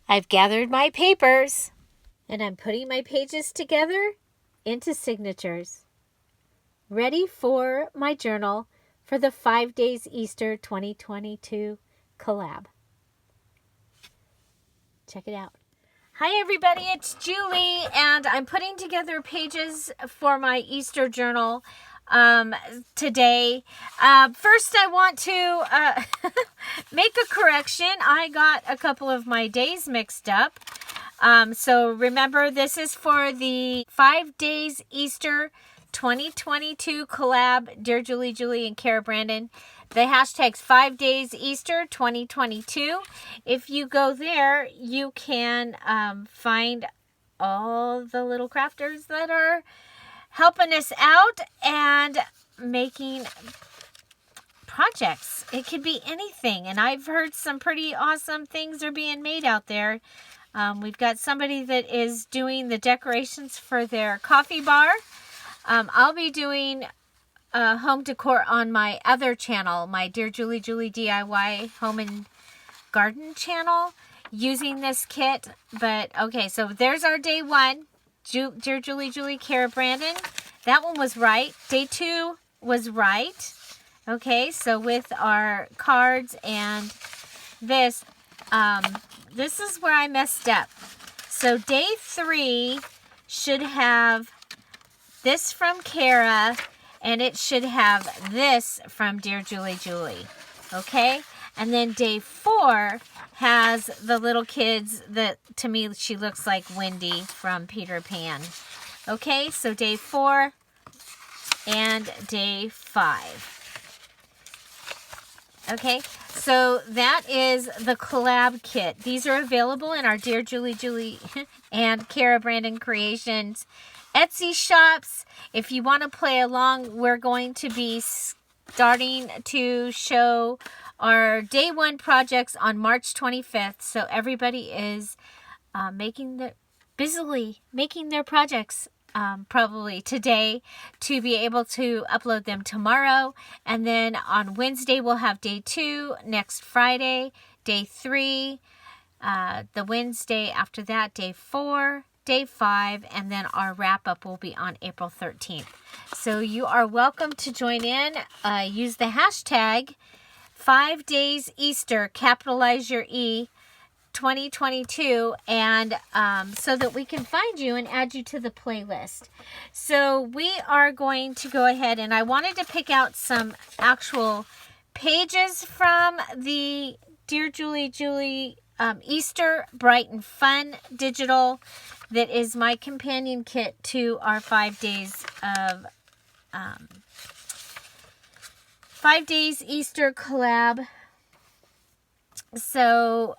I've gathered my papers and I'm putting my pages together into signatures. Ready for my journal for the 5 Days Easter 2022 collab. Check it out. Hi everybody, it's Julie and I'm putting together pages for my Easter journal today. First I want to make a correction. I got a couple of my days mixed up. So remember, this is for the 5 Days Easter 2022 collab, Dear Julie, Julie, and Kara Brandon. The hashtag's 5 Days Easter 2022. If you go there, you can find all the little crafters that are helping us out and making projects. It could be anything, and I've heard some pretty awesome things are being made out there. We've got somebody that is doing the decorations for their coffee bar. I'll be doing home decor on my other channel, my Dear Julie, Julie DIY Home and Garden channel, using this kit. But okay, so there's our day one. Dear Julie, Julie, Kara Brandon. That one was right. Day two was right. Okay, so with our cards and this, this is where I messed up. So day three should have this from Kara, and it should have this from Dear Julie, Julie. Okay, and then day four has the little kids that, to me, she looks like Wendy from Peter Pan. Okay, so day four and day five. Okay, so that is the collab kit. These are available in our Dear Julie, Julie and Kara Brandon Creations Etsy shops. If you want to play along, we're going to be starting to show our day one projects on March 25th. So everybody is busily making their projects probably today to be able to upload them tomorrow. And then on Wednesday, we'll have day two. Next Friday, day three. The Wednesday after that, day four. Day 5, and then our wrap-up will be on April 13th. So you are welcome to join in. Use the hashtag 5 Days Easter, capitalize your E, 2022, and so that we can find you and add you to the playlist. So we are going to go ahead, and I wanted to pick out some actual pages from the Dear Julie, Julie Easter Bright and Fun digital. That is my companion kit to our 5 days of 5 Days Easter collab. So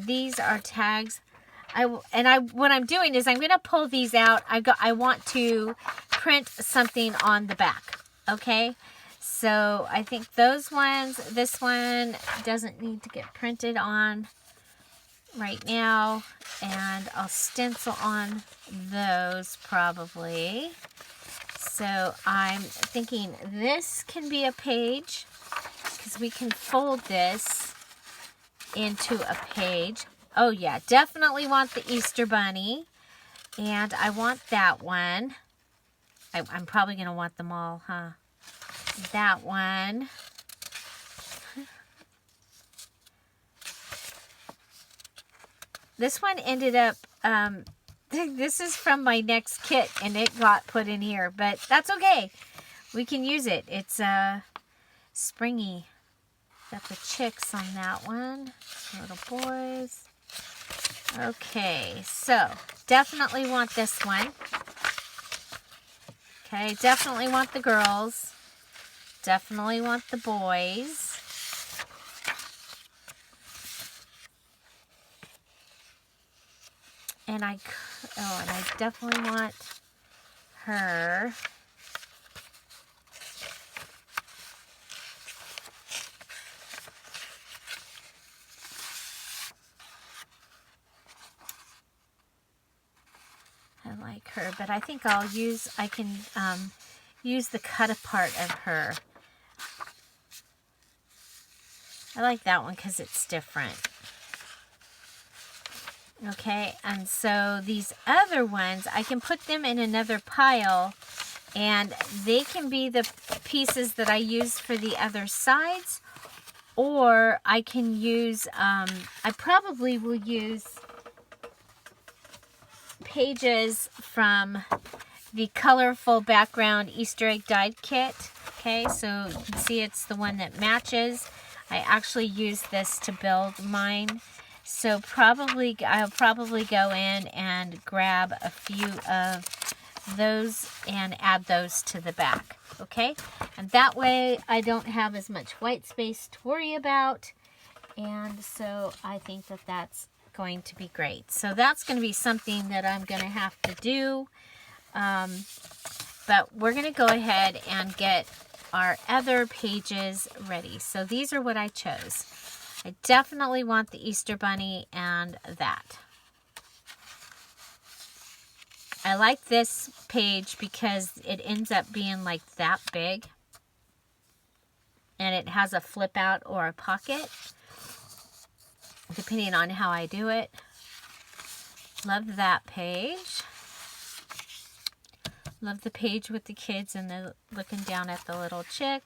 these are tags. What I'm doing is I'm going to pull these out. I want to print something on the back. Okay. So I think those ones. This one doesn't need to get printed on right now, and I'll stencil on those probably. So I'm thinking this can be a page because we can fold this into a page. Oh yeah, definitely want the Easter Bunny, and I want that one. I'm probably going to want them all, huh? That one. This one ended up, this is from my next kit, and it got put in here, but that's okay. We can use it. It's springy. Got the chicks on that one. Little boys. Okay, so definitely want this one. Okay, definitely want the girls. Definitely want the boys. And I definitely want her. I like her, but I think I can use the cut apart of her. I like that one because it's different. Okay, and so these other ones, I can put them in another pile, and they can be the pieces that I use for the other sides, or I can use, I probably will use pages from the colorful background Easter egg dyed kit. Okay, so you can see it's the one that matches. I actually use this to build mine. So I'll probably go in and grab a few of those and add those to the back. Okay, and that way I don't have as much white space to worry about. And so I think that that's going to be great. So that's going to be something that I'm going to have to do. But we're going to go ahead and get our other pages ready. So these are what I chose. I definitely want the Easter Bunny and that. I like this page because it ends up being like that big. And it has a flip out or a pocket, depending on how I do it. Love that page. Love the page with the kids and they're looking down at the little chick.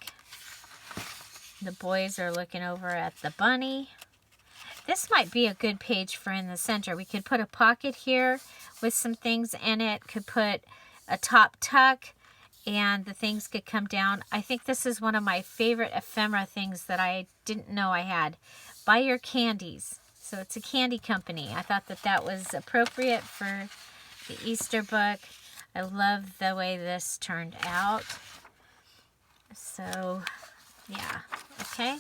The boys are looking over at the bunny. This might be a good page for in the center. We could put a pocket here with some things in it. Could put a top tuck and the things could come down. I think this is one of my favorite ephemera things that I didn't know I had. Buy Your Candies. So it's a candy company. I thought that that was appropriate for the Easter book. I love the way this turned out. So, yeah. Okay.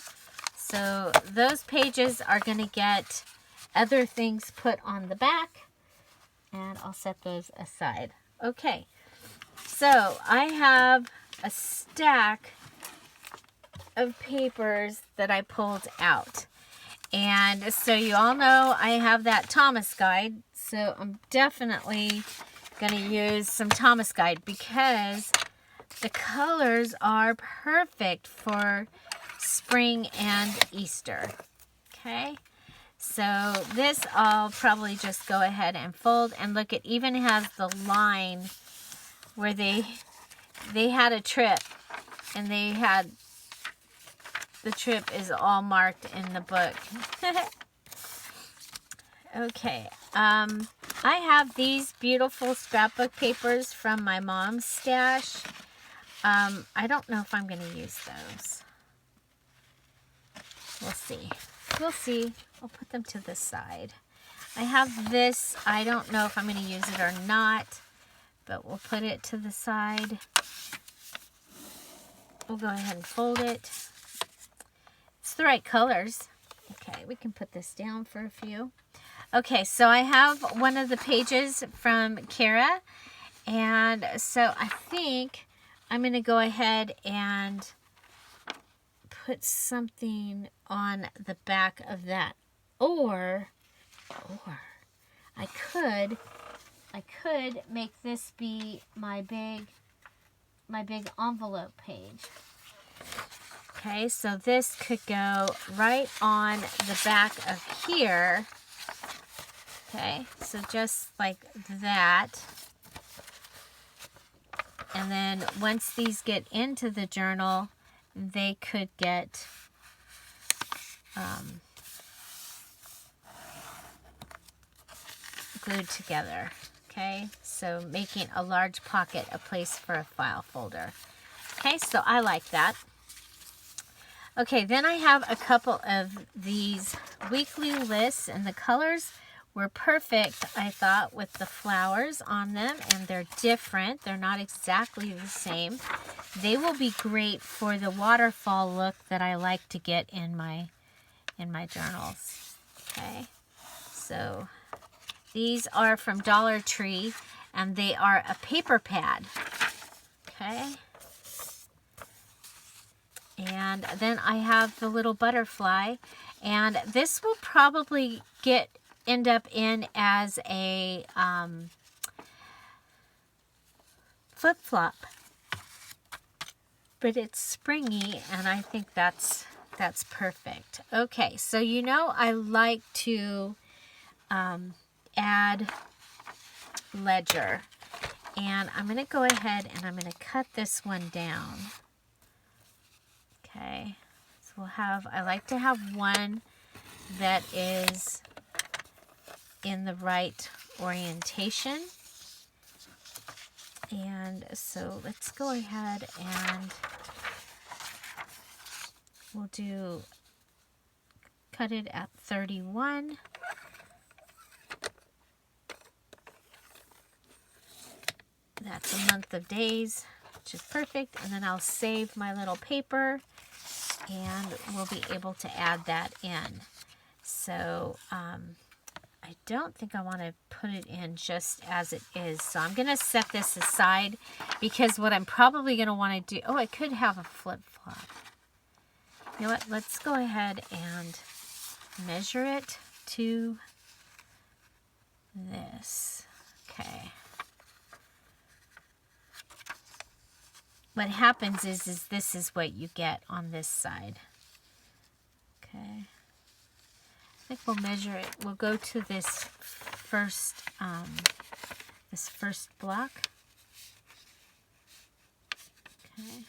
So those pages are going to get other things put on the back. And I'll set those aside. Okay. So I have a stack of papers that I pulled out. And so you all know I have that Thomas guide. So I'm definitely going to use some Thomas guide because the colors are perfect for spring and Easter. Okay. So this I'll probably just go ahead and fold, and look, it even has the line where they had a trip, and they had the trip is all marked in the book. Okay, I have these beautiful scrapbook papers from my mom's stash. I don't know if I'm going to use those. We'll see. We'll see. I'll put them to the side. I have this. I don't know if I'm going to use it or not, but we'll put it to the side. We'll go ahead and fold it. It's the right colors. Okay, we can put this down for a few. Okay, so I have one of the pages from Kara, and so I think I'm going to go ahead and put something on the back of that. Or I could make this be my big envelope page. Okay, so this could go right on the back of here. Okay, so just like that. And then once these get into the journal, they could get glued together. Okay, so making a large pocket a place for a file folder. Okay, so I like that. Okay, then I have a couple of these weekly lists, and the colors were perfect, I thought, with the flowers on them, and they're different. They're not exactly the same. They will be great for the waterfall look that I like to get in my journals. Okay, so these are from Dollar Tree, and they are a paper pad. Okay. And then I have the little butterfly, and this will probably end up in as a flip-flop. But it's springy, and I think that's perfect. Okay, so you know I like to add ledger. And I'm going to go ahead and I'm going to cut this one down. Okay. So we'll have, I like to have one that is in the right orientation. And so let's go ahead and we'll do, cut it at 31. That's a month of days, which is perfect. And then I'll save my little paper and we'll be able to add that in. So I don't think I want to put it in just as it is. So I'm going to set this aside because what I'm probably going to want to do, oh, it could have a flip-flop. You know what? Let's go ahead and measure it to this. Okay. What happens is this is what you get on this side. Okay. I think we'll measure it. We'll go to this first block. Okay.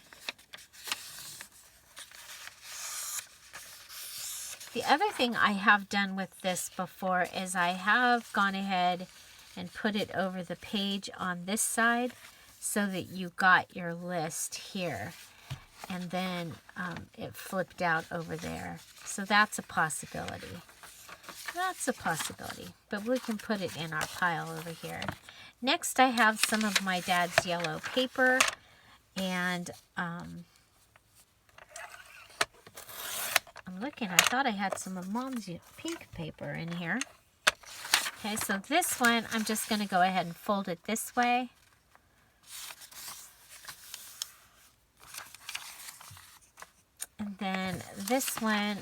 The other thing I have done with this before is I have gone ahead and put it over the page on this side so that you got your list here. And then it flipped out over there. So that's a possibility. That's a possibility. But we can put it in our pile over here. Next, I have some of my dad's yellow paper. And I'm looking. I thought I had some of Mom's pink paper in here. Okay, so this one, I'm just going to go ahead and fold it this way. And then this one,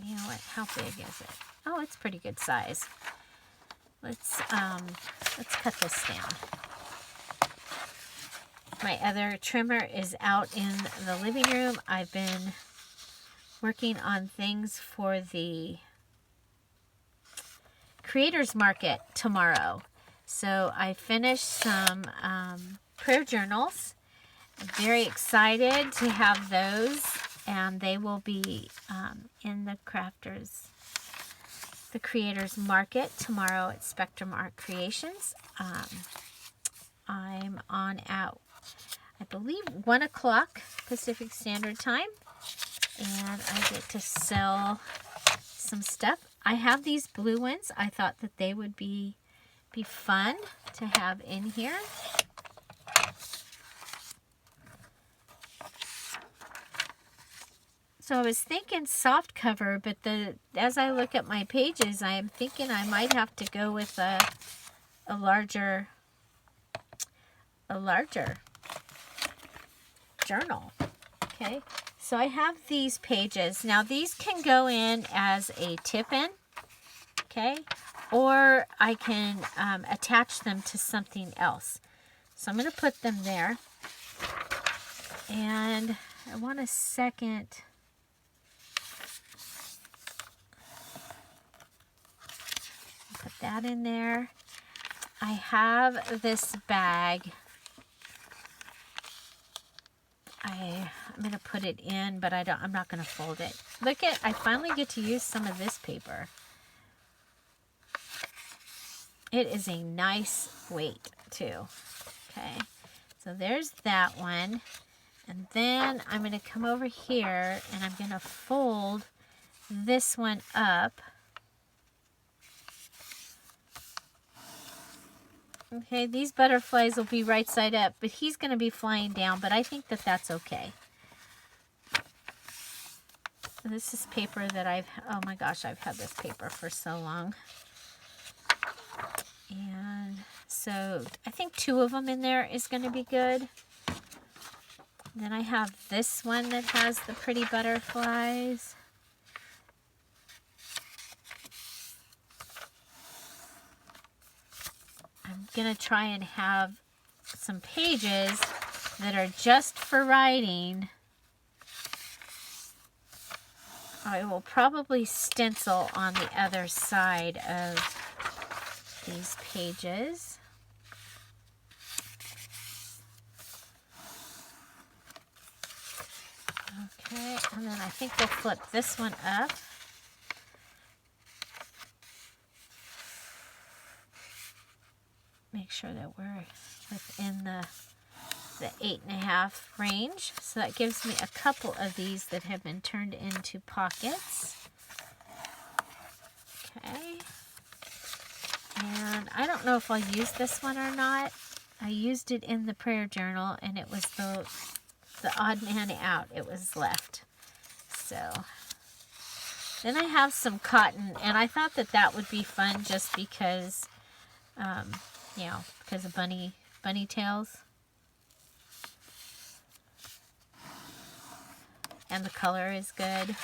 you know what, how big is it? Oh, it's pretty good size. Let's cut this down. My other trimmer is out in the living room. I've been working on things for the Creators Market tomorrow. So I finished some prayer journals. I'm very excited to have those, and they will be in the Creators Market tomorrow at Spectrum Art Creations. I'm on at, I believe, 1 o'clock Pacific Standard Time, and I get to sell some stuff. I have these blue ones. I thought that they would be fun to have in here. So I was thinking soft cover, but as I look at my pages, I am thinking I might have to go with a larger journal. Okay, so I have these pages. Now these can go in as a tip-in, okay, or I can attach them to something else. So I'm going to put them there, and I want a second. Put that in there. I have this bag. I'm going to put it in, but I'm not going to fold it. Look at, I finally get to use some of this paper. It is a nice weight too. Okay, so there's that one. And then I'm going to come over here and I'm going to fold this one up. Okay, these butterflies will be right side up, but he's going to be flying down, but I think that that's okay. This is paper that oh my gosh, I've had this paper for so long. And so I think 2 of them in there is going to be good. Then I have this one that has the pretty butterflies. I'm going to try and have some pages that are just for writing. I will probably stencil on the other side of these pages. Okay, and then I think we'll flip this one up. Make sure that we're within the 8.5 range. So that gives me a couple of these that have been turned into pockets. Okay. And I don't know if I'll use this one or not. I used it in the prayer journal, and it was the odd man out. It was left. So then I have some cotton, and I thought that that would be fun just because, you know, because of bunny tails. And the color is good.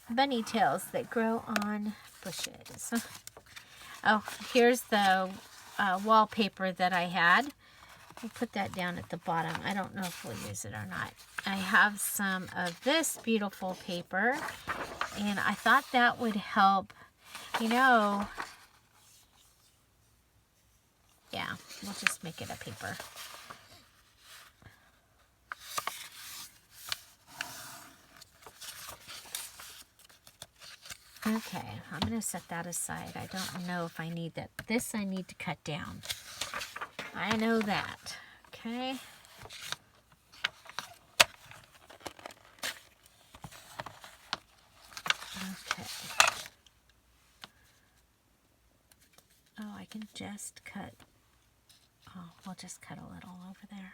Bunny tails that grow on bushes. Oh, here's the wallpaper that I had. We'll put that down at the bottom. I don't know if we'll use it or not. I have some of this beautiful paper, and I thought that would help, you know. Yeah, we'll just make it a paper. Okay, I'm going to set that aside. I don't know if I need that. This I need to cut down. I know that. Okay. Okay. Oh, I can just cut. Oh, we'll just cut a little over there.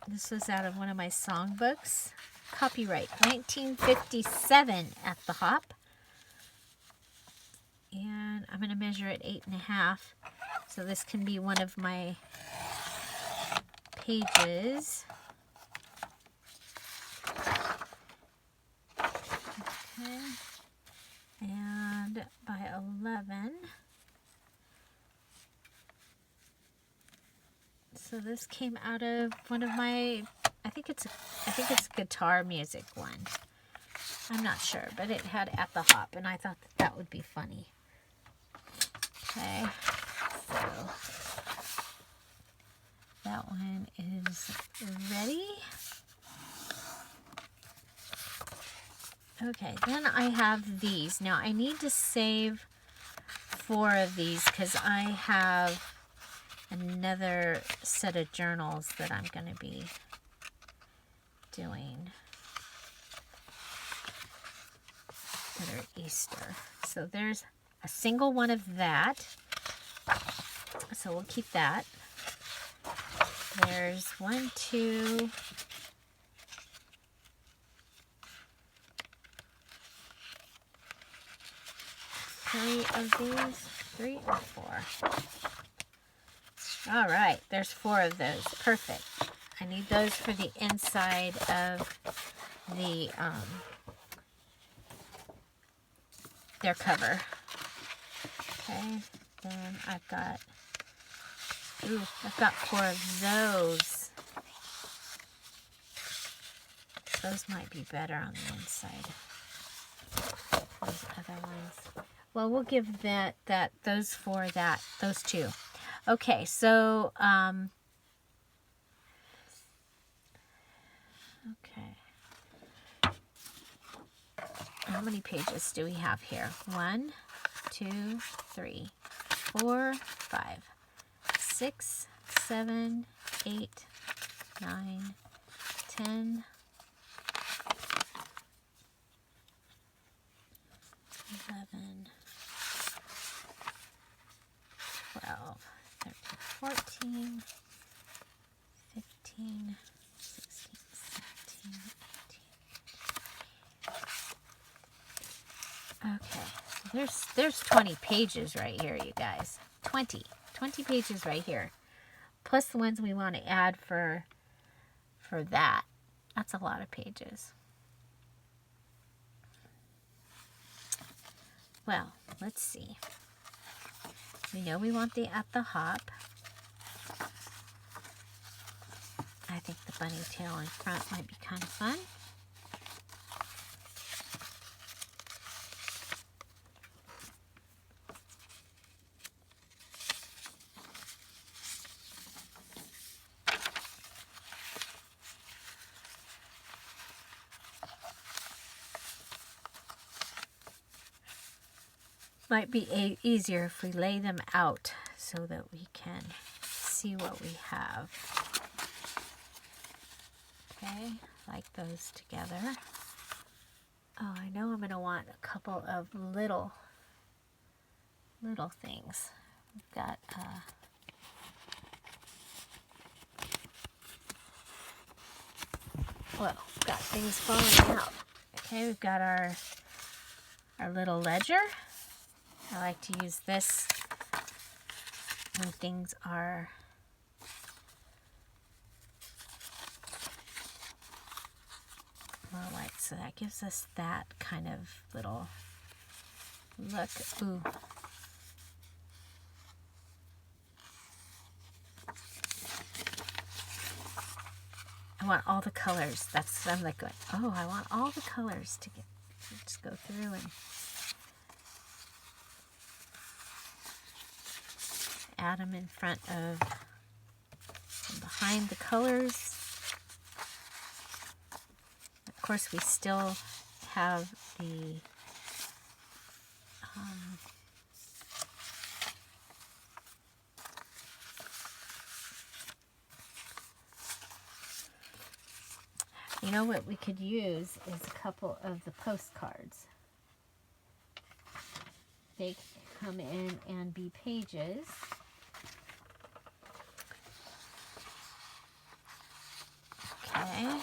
This was out of one of my songbooks. Copyright 1957 at the Hop. And I'm going to measure it 8.5. So this can be one of my pages. Okay. And by 11. So this came out of one of my, I think it's guitar music one. I'm not sure, but it had at the Hop, and I thought that would be funny. Okay, so that one is ready. Okay, then I have these. Now I need to save 4 of these because I have another set of journals that I'm going to be doing that are Easter. So there's a single one of that. So we'll keep that. There's 1, 2, 3 of these. 3 or 4. All right, there's 4 of those. Perfect. I need those for the inside of the their cover. Okay, then I've got 4 of those. Those might be better on the inside. Those other ones. Well, we'll give those 4 those 2. Okay, so, okay. How many pages do we have here? 1, 2, 3, 4, 5, 6, 7, 8, 9, 10, 11, 12, 13, 14, 15, 16, 17, 18. Okay, so there's 20 pages right here, you guys. 20 pages right here. Plus the ones we want to add for that. That's a lot of pages. Well, let's see. We know we want the at the hop. I think the bunny tail in front might be kind of fun. Might be easier if we lay them out so that we can see what we have. Okay, like those together. Oh, I know I'm going to want a couple of little things. We've got well, we've got things falling out. Okay, we've got our little ledger. I like to use this when things are more white. So that gives us that kind of little look. Ooh. I want all the colors. That's, I'm like going, oh, I want all the colors to just go through and add them in front of and behind the colors. Of course, we still have the you know what we could use is a couple of the postcards. They come in and be pages. Okay.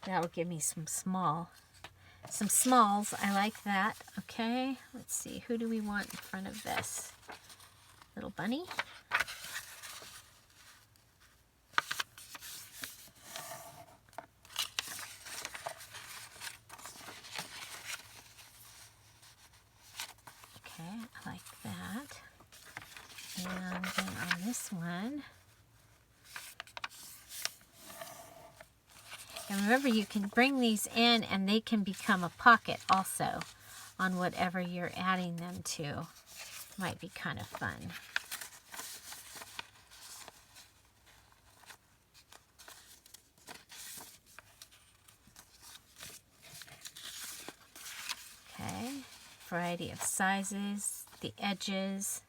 That'll give me some smalls. I like that. Okay, let's see. Who do we want in front of this? Little bunny. Okay, I like that. And then on this one, and remember, you can bring these in and they can become a pocket also on whatever you're adding them to. Might be kind of fun. Okay, variety of sizes, the edges.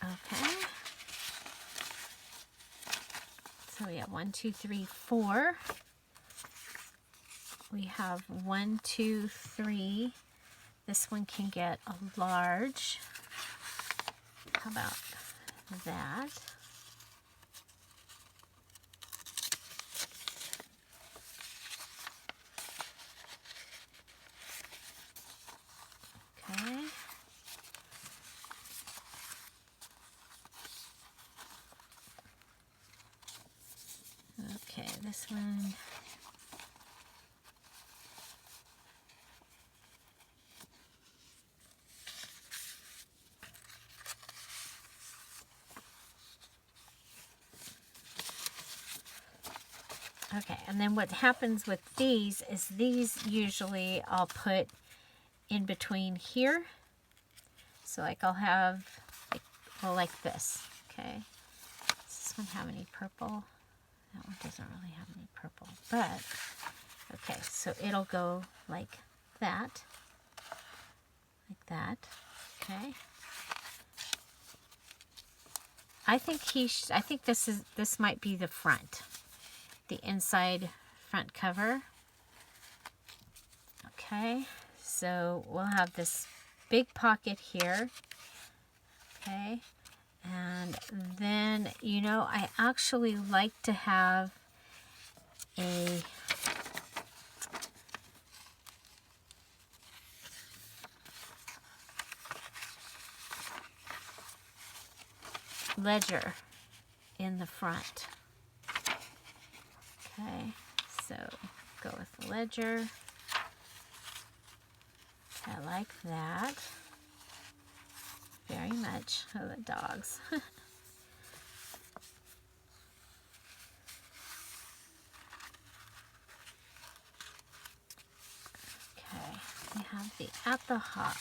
Okay. So we have 1, 2, 3, 4. We have 1, 2, 3. This one can get a large. How about that? Okay. Okay, this one. Okay, and then what happens with these is these usually I'll put in between here. So like I'll have, like this, okay? Does this one have any purple? That one doesn't really have any purple, but, okay, so it'll go like that, okay? I think this might be the front. The inside front cover. Okay, so we'll have this big pocket here. Okay, and then, you know, I actually like to have a ledger in the front. Okay, so go with the ledger. I like that very much. Oh, the dogs. Okay, we have the at the hop.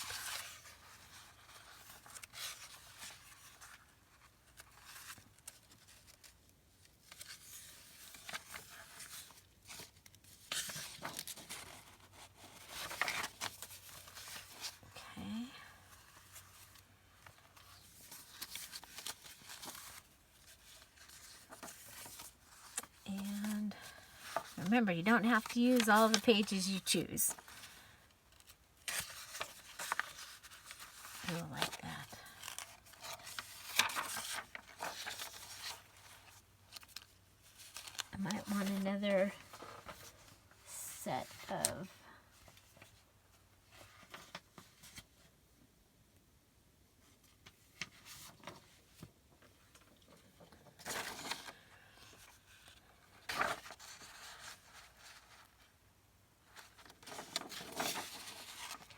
Okay. And remember, you don't have to use all the pages you choose. Oh, like that. I might want another set of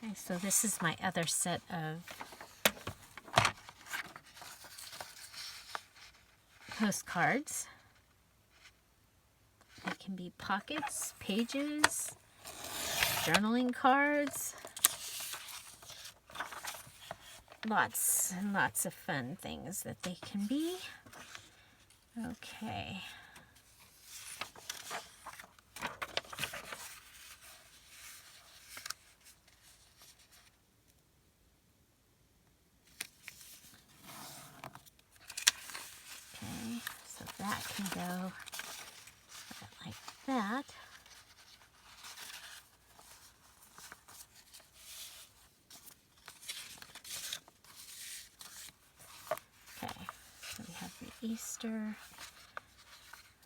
okay, so this is my other set of postcards. They can be pockets, pages, journaling cards. Lots and lots of fun things that they can be. Okay. Okay, so that can go like that. Okay, so we have the Easter.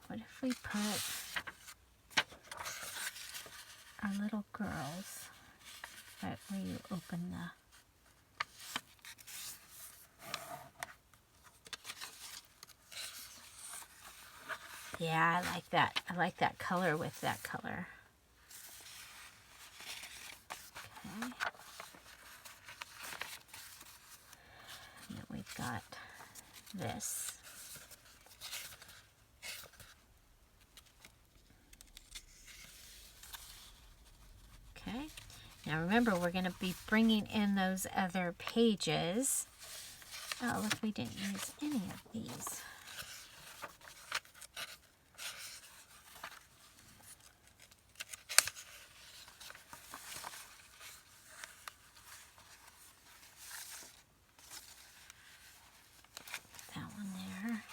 What if we put our little girls right where you open the... Yeah, I like that. I like that color with that color. Okay. And then we've got this. Okay. Now remember, we're going to be bringing in those other pages. Oh, look, we didn't use any of these. That one there.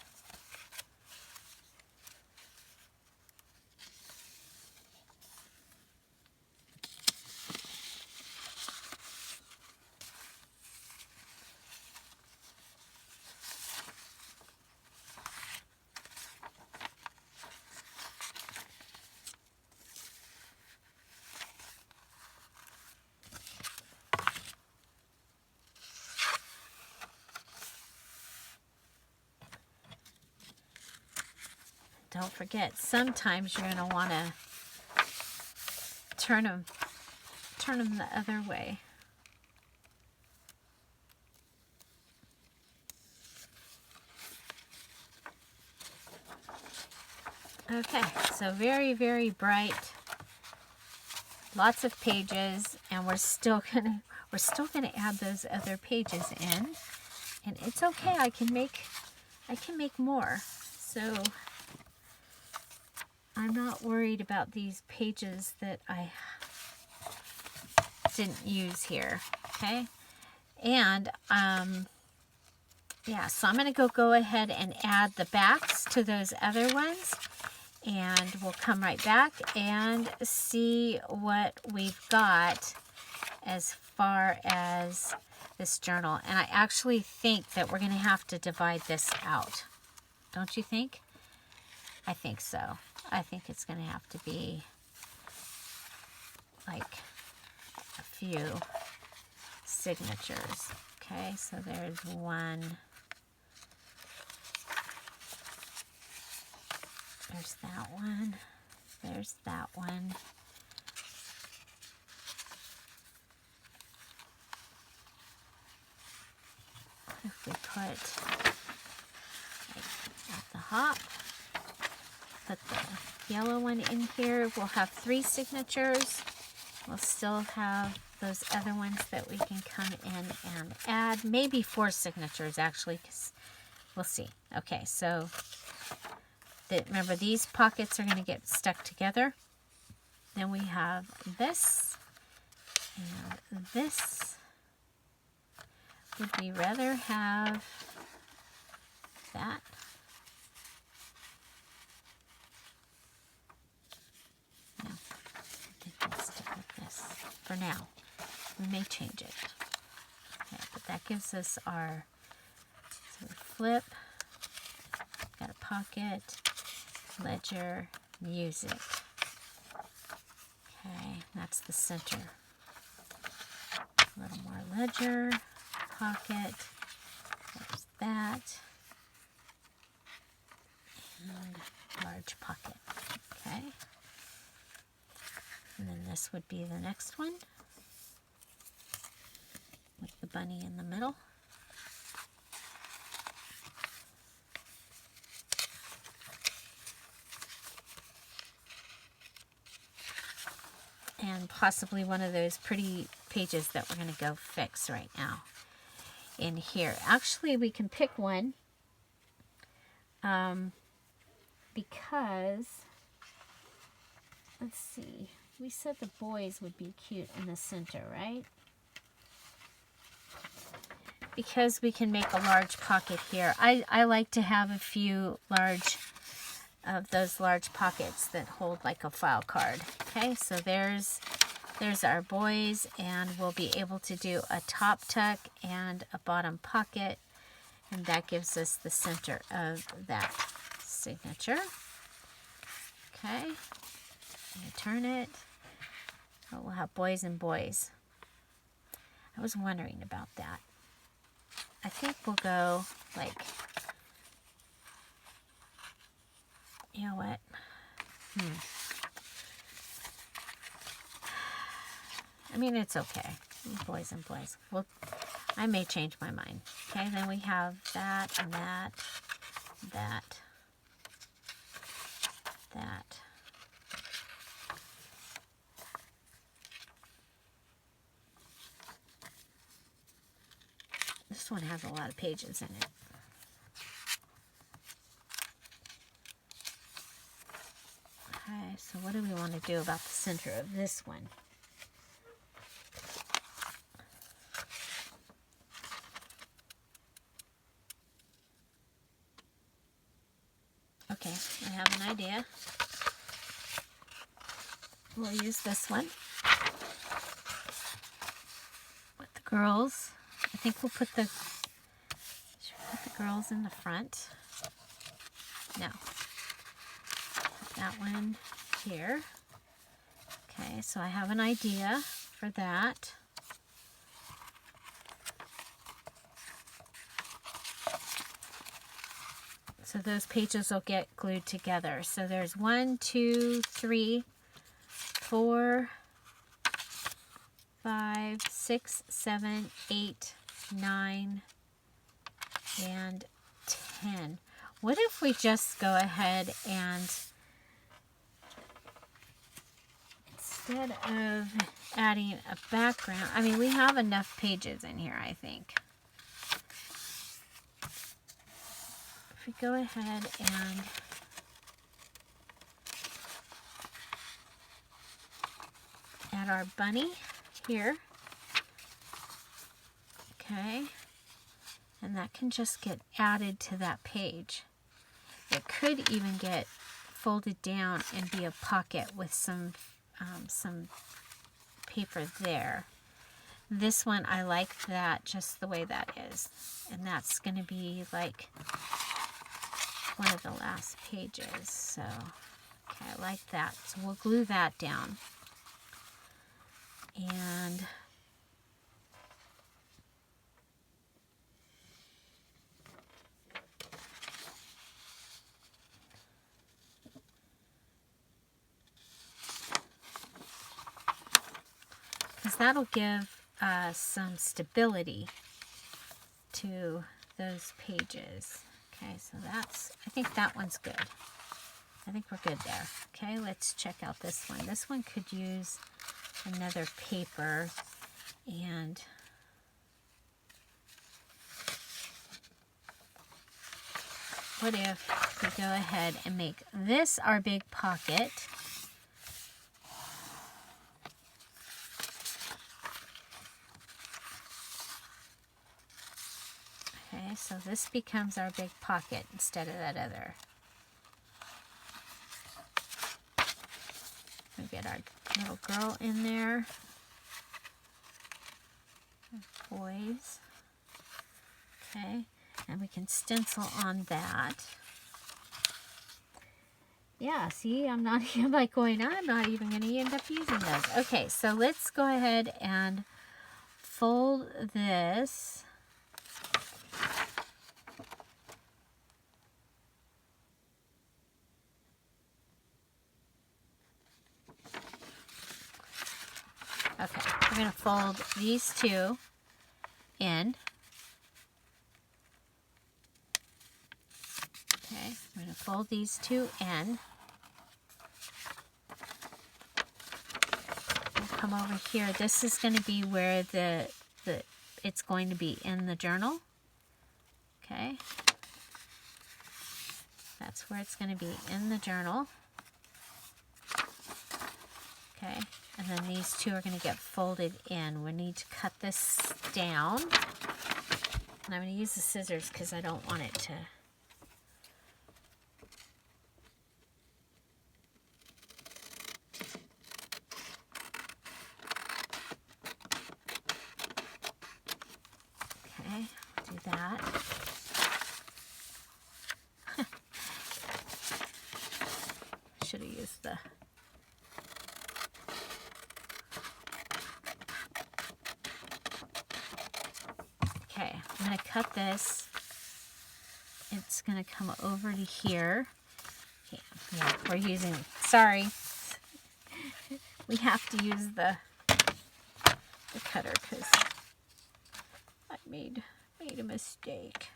Don't forget, sometimes you're going to want to turn them the other way. Okay, so very, very bright. Lots of pages, and we're still gonna add those other pages in, and it's okay. I can make more. So I'm not worried about these pages that I didn't use here. Okay, and yeah, so I'm gonna go ahead and add the backs to those other ones, and we'll come right back and see what we've got as far as this journal. And I actually think that we're going to have to divide this out. Don't you think? I think so. I think it's going to have to be like a few signatures. Okay, so there's one. There's that one. There's that one. If we put like at the top, put the yellow one in here, we'll have 3 signatures. We'll still have those other ones that we can come in and add. Maybe 4 signatures actually, because we'll see. Okay, so remember these pockets are going to get stuck together. Then we have this and this. Would we rather have that? No, I think we'll stick with this for now. We may change it. Okay, but that gives us our, so we flip, got a pocket, ledger, music. Okay, that's the center. A little more ledger, pocket, there's that, and large pocket. Okay, and then this would be the next one with the bunny in the middle. And possibly one of those pretty pages that we're going to go fix right now in here. Actually, we can pick one because, let's see, we said the boys would be cute in the center, right? Because we can make a large pocket here. I like to have a few of those large pockets that hold like a file card. Okay, so there's our boys, and we'll be able to do a top tuck and a bottom pocket, and that gives us the center of that signature. Okay, and turn it. Oh, we'll have boys and boys. I was wondering about that. I think we'll go like, you know what? I mean, it's okay. Boys and boys. Well, I may change my mind. Okay, then we have that and that, that, that. This one has a lot of pages in it. Okay, so what do we want to do about the center of this one? Okay, I have an idea. We'll use this one with the girls. I think we'll put the girls in the front. No. Put that one here. Okay, so I have an idea for that. So those pages will get glued together. So there's 1, 2, 3, 4, 5, 6, 7, 8, 9, and 10. What if we just go ahead and, instead of adding a background, I mean, we have enough pages in here, I think. If we go ahead and add our bunny here, okay, and that can just get added to that page. It could even get folded down and be a pocket with some paper there. This one, I like that just the way that is. And that's going to be like one of the last pages. So, okay, I like that. So we'll glue that down. And because that'll give some stability to those pages. Okay, so that's, I think that one's good. I think we're good there. Okay, let's check out this one. This one could use another paper, and what if we go ahead and make this our big pocket? Okay, so this becomes our big pocket instead of that other. We get our little girl in there. Boys. Okay, and we can stencil on that. Yeah, see, I'm not even like going, I'm not even going to end up using those. Okay, so let's go ahead and fold this. Okay, we're going to fold these two in. Okay, I'm going to fold these two in. We'll come over here. This is going to be where it's going to be in the journal. Okay. That's where it's going to be in the journal. Okay. And then these two are going to get folded in. We need to cut this down. And I'm going to use the scissors because I don't want it to... Okay, do that. Should have used the... Okay, I'm going to cut this. It's going to come over to here. Okay, yeah, we're using, sorry. We have to use the cutter because I made a mistake.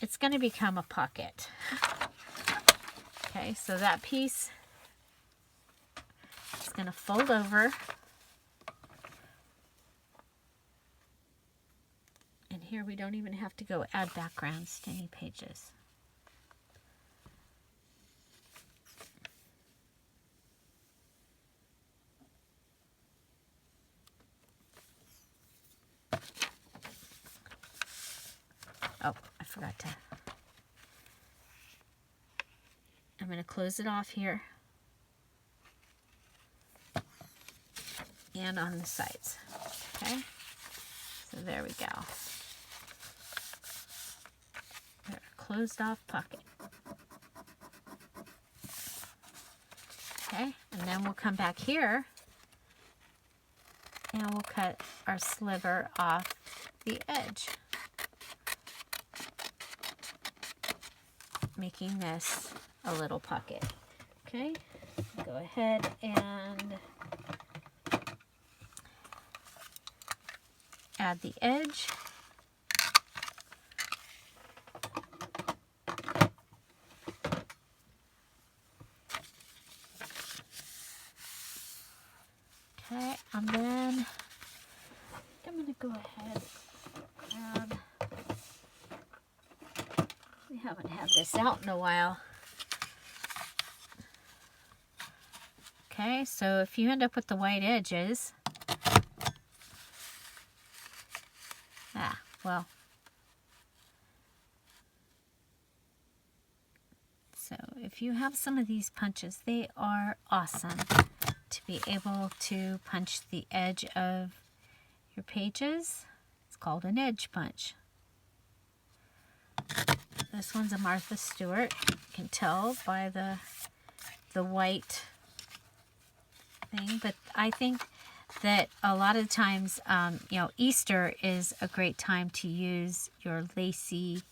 It's going to become a pocket. Okay, so that piece is going to fold over. And here we don't even have to go add backgrounds to any pages. Oh, I forgot to. I'm going to close it off here. And on the sides. Okay? So there we go. Closed off pocket. Okay? And then we'll come back here. And we'll cut our sliver off the edge. Making this a little pocket. Okay, go ahead and add the edge. Okay, and then I'm going to go ahead and we haven't had this out in a while. Okay, so if you end up with the white edges, well, so if you have some of these punches, they are awesome to be able to punch the edge of your pages. It's called an edge punch. This one's a Martha Stewart. You can tell by the white thing, but I think that a lot of times, you know, Easter is a great time to use your lacy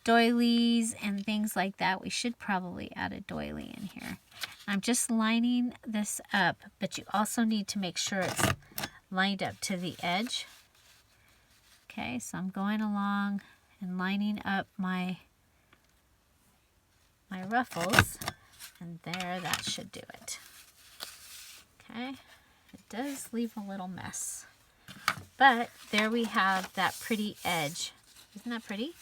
doilies and things like that. We should probably add a doily in here. I'm just lining this up, but you also need to make sure it's lined up to the edge. Okay, so I'm going along and lining up my ruffles, and there, that should do it. Okay, it does leave a little mess, but there we have that pretty edge. Isn't that pretty?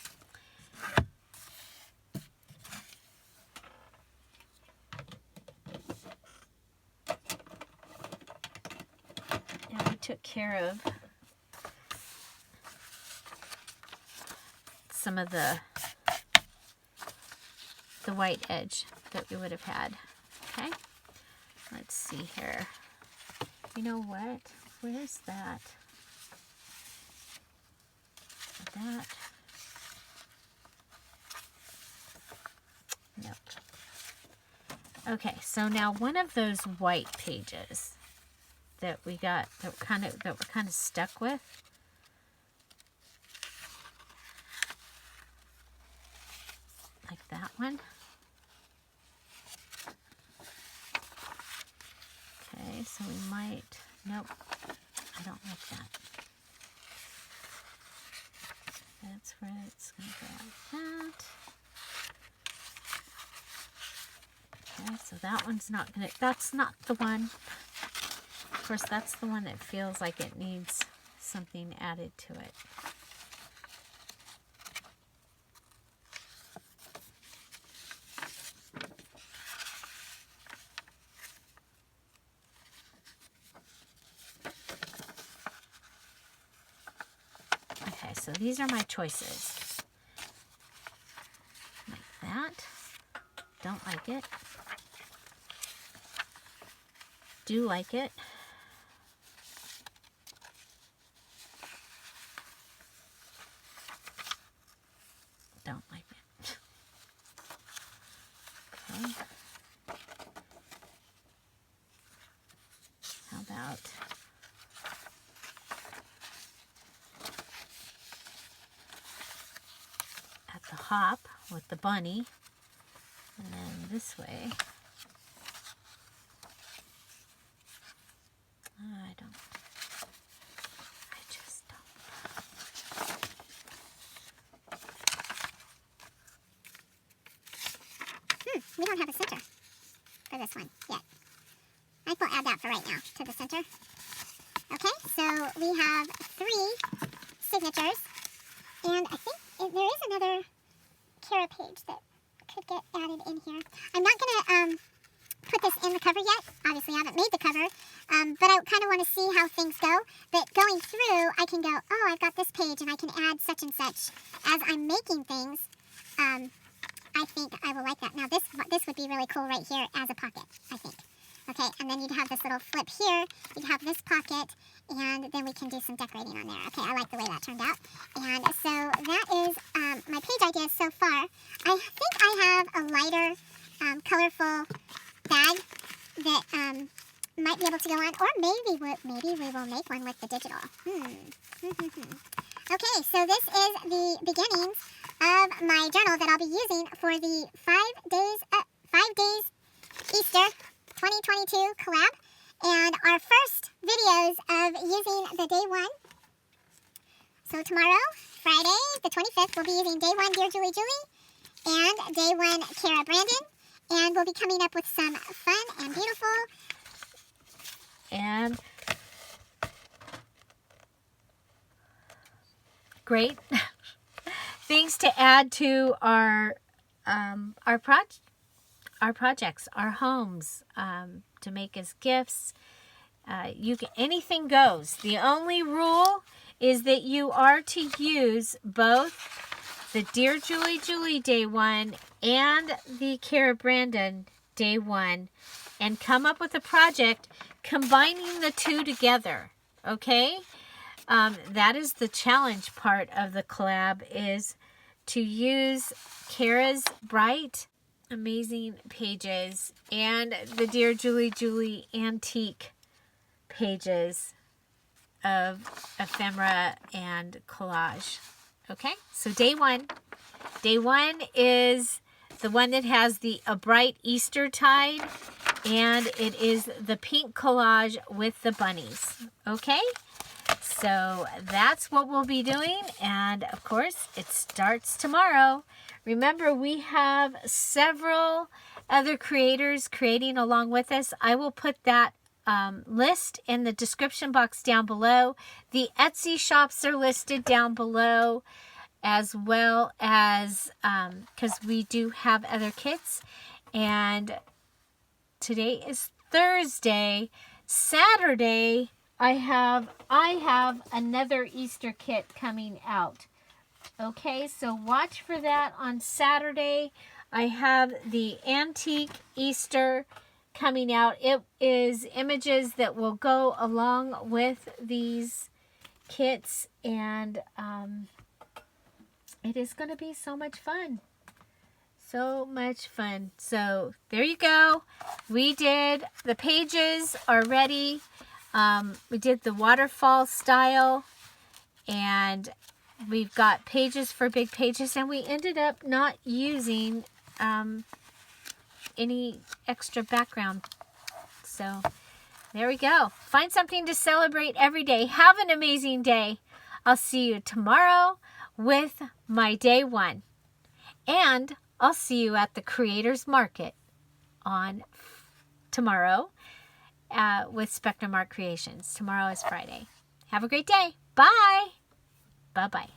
And we took care of some of the white edge that we would have had. Okay, let's see here. You know what? Where's that? That. Nope. Okay, so now one of those white pages that we got that we're kind of stuck with. Like that one. Okay, so we might, nope, I don't like that. That's where it's going to go like that. Okay, so that one's not going to, that's not the one. Of course, that's the one that feels like it needs something added to it. So these are my choices. Like that. Don't like it. Do like it. Don't like it. Okay. How about the hop with the bunny, and then this way. I just don't. We don't have a center for this one yet. I think we'll add that for right now to the center. Okay, so we have 3 signatures, and I think there is another Kara page that could get added in here. I'm not going to put this in the cover yet. Obviously, I haven't made the cover, but I kind of want to see how things go. But going through, I can go, oh, I've got this page, and I can add such and such. As I'm making things, I think I will like that. Now, this would be really cool right here as a pocket, I think. Okay, and then you'd have this little flip here. You'd have this pocket, and then we can do some decorating on there. Okay, I like the way that turned out. And so that is my page ideas so far. I think I have a lighter, colorful bag that might be able to go on, or maybe we will make one with the digital. Okay, so this is the beginnings of my journal that I'll be using for the 5 days Easter 2022 collab, and our first videos of using the day 1. So tomorrow, Friday, the 25th, we'll be using day 1 Dear Julie Julie and day 1 Kara Brandon, and we'll be coming up with some fun and beautiful and great things to add to our projects, our homes, to make as gifts. You can, anything goes. The only rule is that you are to use both the Dear Julie Julie Day 1 and the Cara Brandon Day 1 and come up with a project combining the two together, okay? That is the challenge part of the collab, is to use Cara's bright, amazing pages and the Dear Julie Julie antique pages of ephemera and collage. Okay, so day 1. Day 1 is the one that has a bright Easter tide, and it is the pink collage with the bunnies. Okay, so that's what we'll be doing, and of course it starts tomorrow. Remember, we have several other creators creating along with us. I will put that list in the description box down below. The Etsy shops are listed down below, as well as because we do have other kits. And today is Thursday. Saturday, I have another Easter kit coming out. Okay, so watch for that on Saturday. I have the antique Easter coming out. It is images that will go along with these kits, and it is going to be so much fun. So much fun. So there you go. We did the pages already. We did the waterfall style, and we've got pages for big pages, and we ended up not using any extra background. So there we go. Find something to celebrate every day. Have an amazing day. I'll see you tomorrow with my day 1. And I'll see you at the Creators Market on tomorrow with Spectrum Art Creations. Tomorrow is Friday. Have a great day. Bye. Bye-bye.